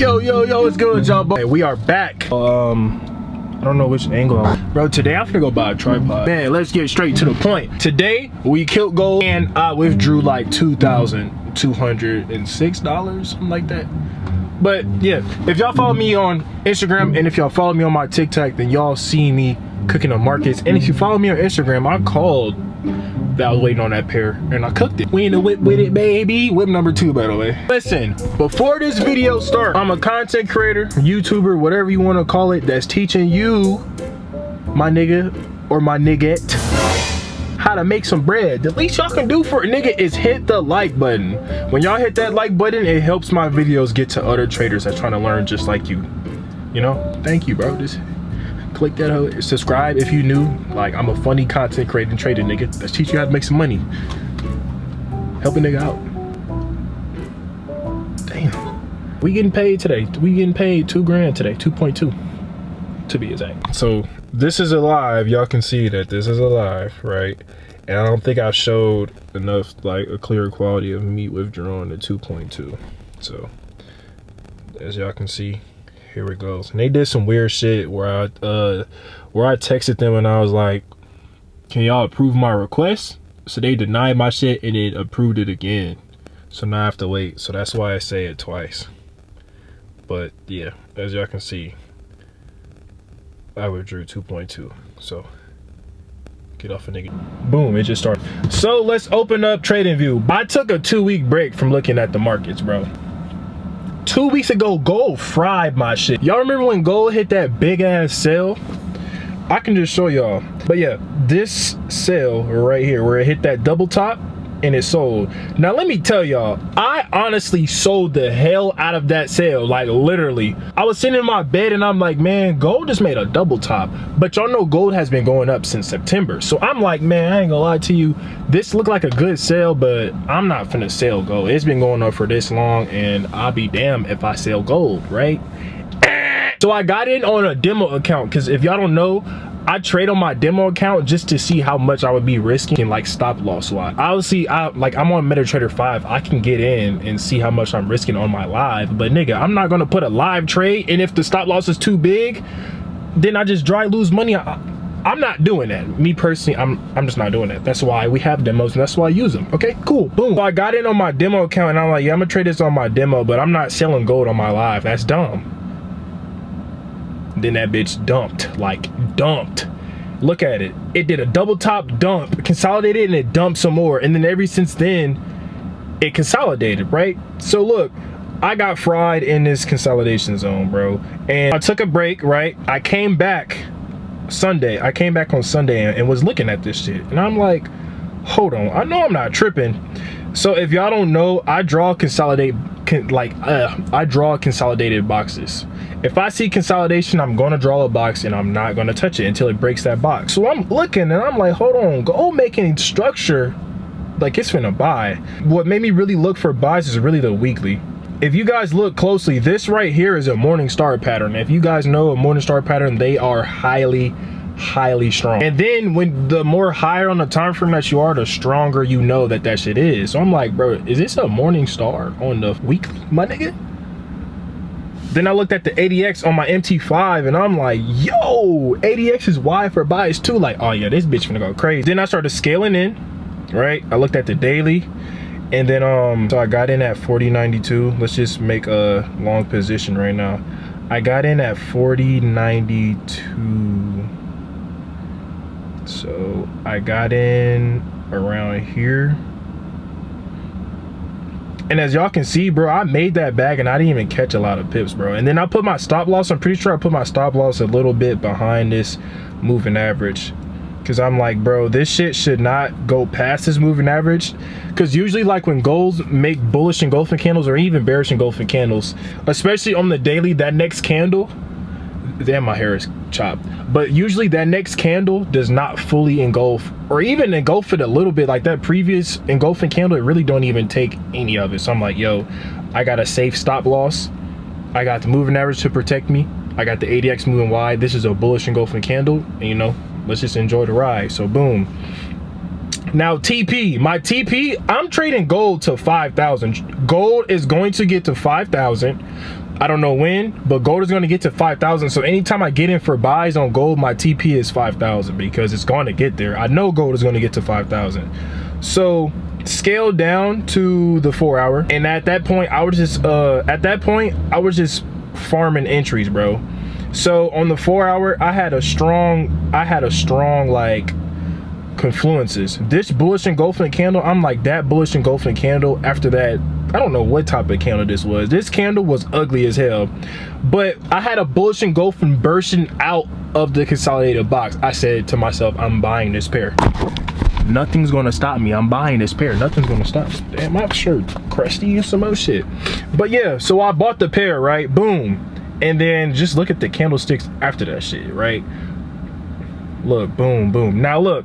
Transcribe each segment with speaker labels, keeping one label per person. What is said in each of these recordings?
Speaker 1: Yo, what's good, y'all? Hey, we are back. I don't know which angle bro, today I'm gonna go buy a tripod. Man, let's get straight to the point. Today, we killed gold and I withdrew like $2,206, something like that. But yeah, if y'all follow me on Instagram and if y'all follow me on my TikTok, then y'all see me cooking on markets. And if you follow me on Instagram, I called that I was waiting on that pair and I cooked it. We in the whip with it, baby. Whip number 2, by the way. Listen, before this video starts, I'm a content creator, YouTuber, whatever you want to call it, that's teaching you, my nigga or my niggette, how to make some bread. The least y'all can do for a nigga is hit the like button. When y'all hit that like button, it helps my videos get to other traders that's trying to learn just like you. You know? Thank you, bro. Just click that hoe. Subscribe if you new. Like, I'm a funny content creating trader nigga that's teach you how to make some money. Help a nigga out. Damn. We getting paid today. We getting paid $2 grand today. 2.2 to be exact. So this is a live. Y'all can see that this is a live, right? And I don't think I showed enough, like, a clear quality of me withdrawing the 2.2. So as y'all can see, here it goes. And they did some weird shit where I texted them and I was like, can y'all approve my request? So they denied my shit and it approved it again. So now I have to wait. So that's why I say it twice. But yeah, as y'all can see, I withdrew 2.2. So get off a nigga. Boom, it just started. So let's open up TradingView. I took a 2-week break from looking at the markets, bro. 2 weeks ago, gold fried my shit. Y'all remember when gold hit that big ass sell? I can just show y'all. But yeah, this sell right here where it hit that double top and it sold. Now let me tell y'all, I honestly sold the hell out of that sale. Like literally, I was sitting in my bed and I'm like, man, gold just made a double top. But y'all know gold has been going up since September. So I'm like, man, I ain't gonna lie to you, this looked like a good sale, but I'm not finna sell gold. It's been going up for this long and I'll be damned if I sell gold, right? So I got in on a demo account because if y'all don't know, I trade on my demo account just to see how much I would be risking in like stop loss wise. Obviously, I'm on MetaTrader 5. I can get in and see how much I'm risking on my live. But nigga, I'm not gonna put a live trade, and if the stop loss is too big, then I just dry lose money. I'm not doing that. Me personally, I'm just not doing that. That's why we have demos and that's why I use them. Okay, cool, boom. So I got in on my demo account and I'm like, yeah, I'm gonna trade this on my demo, but I'm not selling gold on my live. That's dumb. Then that bitch dumped, like dumped. Look at it. It did a double top dump, consolidated, and it dumped some more. And then ever since then, it consolidated, right? So look, I got fried in this consolidation zone, bro. And I took a break, right? I came back Sunday. I came back on Sunday and was looking at this shit. And I'm like, hold on, I know I'm not tripping. So if y'all don't know, I draw consolidated boxes. If I see consolidation, I'm gonna draw a box and I'm not gonna touch it until it breaks that box. So I'm looking and I'm like, hold on, gold making structure like it's finna buy. What made me really look for buys is really the weekly. If you guys look closely, this right here is a morning star pattern. If you guys know a morning star pattern, they are highly strong. And then when the more higher on the time frame that you are, the stronger you know that that shit is. So I'm like, bro, is this a morning star on the weekly, my nigga? Then I looked at the ADX on my MT5 and I'm like, yo, ADX is wide for buys too. Like, oh yeah, this bitch finna go crazy. Then I started scaling in, right? I looked at the daily and then so I got in at 40.92. Let's just make a long position right now. I got in at 40.92. So I got in around here. And as y'all can see, bro, I made that bag and I didn't even catch a lot of pips, bro. And then I put my stop loss, I'm pretty sure I put my stop loss a little bit behind this moving average. Cause I'm like, bro, this shit should not go past this moving average. Cause usually like when golds make bullish engulfing candles or even bearish engulfing candles, especially on the daily, that next candle, damn, my hair is chopped. But usually that next candle does not fully engulf or even engulf it a little bit. Like that previous engulfing candle, it really don't even take any of it. So I'm like, yo, I got a safe stop loss. I got the moving average to protect me. I got the ADX moving wide. This is a bullish engulfing candle. And you know, let's just enjoy the ride. So boom. Now TP, my TP, I'm trading gold to 5,000. Gold is going to get to 5,000. I don't know when, but gold is going to get to 5,000. So anytime I get in for buys on gold, my TP is 5,000 because it's going to get there. I know gold is going to get to 5,000. So scale down to the 4 hour, and at that point I was just farming entries, bro. So on the 4 hour, I had a strong like confluences. This bullish engulfing candle, I'm like that bullish engulfing candle. After that, I don't know what type of candle this was. This candle was ugly as hell, but I had a bullish engulfing bursting out of the consolidated box. I said to myself, I'm buying this pair. Nothing's gonna stop me. I'm buying this pair. Nothing's gonna stop me. Damn, my shirt crusty and some other shit. But yeah, so I bought the pair, right? Boom. And then just look at the candlesticks after that shit, right? Look, boom, boom. Now look,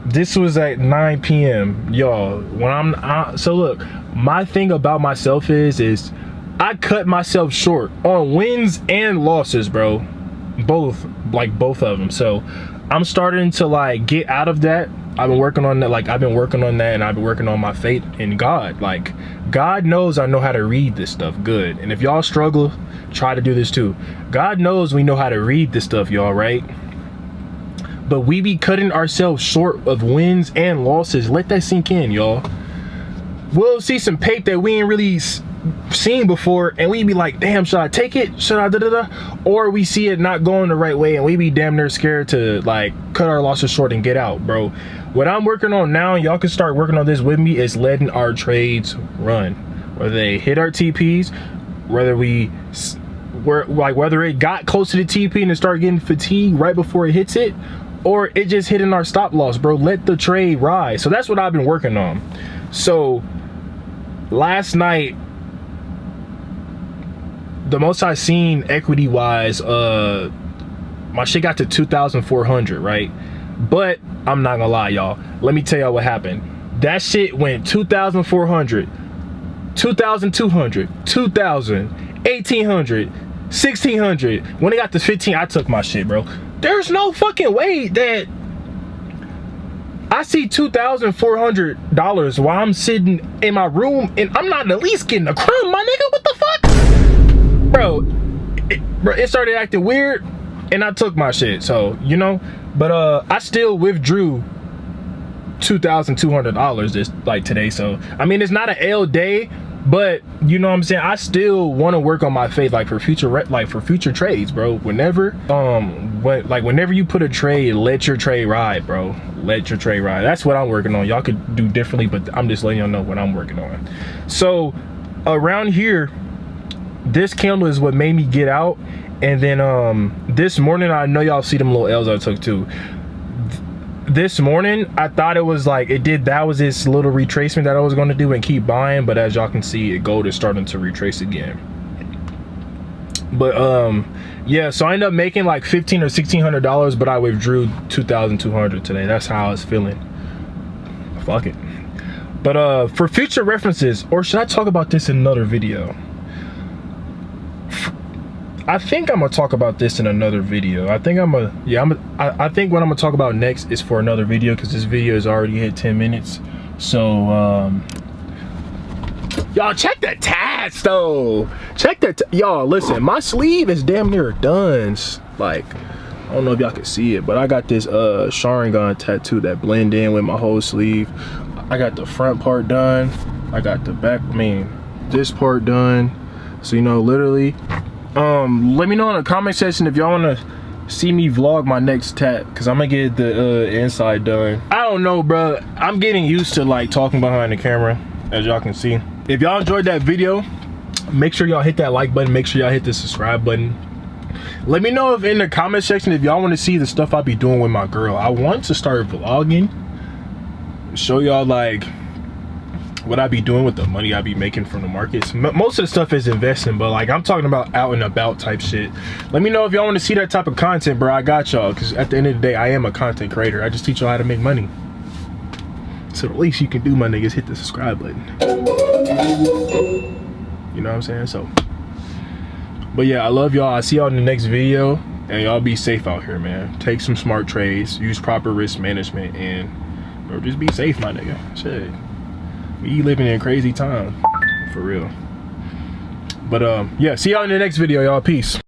Speaker 1: this was at 9 p.m. y'all. When so look, my thing about myself is I cut myself short on wins and losses, bro. Both of them. So I'm starting to like get out of that. I've been working on that. Like I've been working on that, and I've been working on my faith in God. Like God knows I know how to read this stuff good. And if y'all struggle, try to do this too. God knows we know how to read this stuff, y'all, right? But we be cutting ourselves short of wins and losses. Let that sink in, y'all. We'll see some pape that we ain't really seen before, and we be like, damn, should I take it? Should I da-da-da? Or we see it not going the right way, and we be damn near scared to like cut our losses short and get out, bro. What I'm working on now, y'all can start working on this with me, is letting our trades run. Whether they hit our TPs, whether it got close to the TP and it started getting fatigued right before it hits it, or it just hitting our stop loss, bro. Let the trade rise. So that's what I've been working on. So last night, the most I seen equity wise, my shit got to 2,400, right? But I'm not gonna lie, y'all. Let me tell y'all what happened. That shit went 2,400, 2,200, 2,000, 1,800, 1,600. When it got to 15, I took my shit, bro. There's no fucking way that I see $2,400 while I'm sitting in my room and I'm not at least getting a crumb, my nigga. What the fuck? Bro, it started acting weird and I took my shit. So, you know, but I still withdrew $2,200 this like today. So, I mean, it's not an L day, but you know what I'm saying, I still want to work on my faith, like for future trades, bro. Whenever you put a trade, let your trade ride, bro. Let your trade ride. That's what I'm working on. Y'all could do differently, but I'm just letting y'all know what I'm working on. So around here, this candle is what made me get out. And then this morning, I know y'all see them little L's I took too. This morning, I thought it was like that was this little retracement that I was going to do and keep buying, but as y'all can see, gold is starting to retrace again. But yeah, so I ended up making like $1,500 or $1,600, but I withdrew 2,200 today. That's how I was feeling. Fuck it. But for future references, or should I talk about this in another video? I think I'm gonna talk about this in another video. I think I think what I'm gonna talk about next is for another video, because this video has already hit 10 minutes. So y'all check the tats though. Check that, y'all. Listen, my sleeve is damn near done. Like, I don't know if y'all can see it, but I got this Sharingan tattoo that blend in with my whole sleeve. I got the front part done. I got the back, this part done. So, you know, literally, let me know in the comment section if y'all want to see me vlog my next tat, because I'm gonna get the inside done. I don't know, bro. I'm getting used to like talking behind the camera, as y'all can see. If y'all enjoyed that video, make sure y'all hit that like button. Make sure y'all hit the subscribe button. Let me know if in the comment section if y'all want to see the stuff I be doing with my girl. I want to start vlogging, show y'all like what I be doing with the money I be making from the markets. Most of the stuff is investing, but like I'm talking about out and about type shit. Let me know if y'all want to see that type of content, bro. I got y'all, because at the end of the day, I am a content creator. I just teach y'all how to make money. So the least you can do, my niggas, hit the subscribe button. You know what I'm saying? So, but yeah, I love y'all. I'll see y'all in the next video, and y'all be safe out here, man. Take some smart trades, use proper risk management, and bro, just be safe, my nigga. Shit. We living in crazy times, for real. But yeah, see y'all in the next video, y'all. Peace.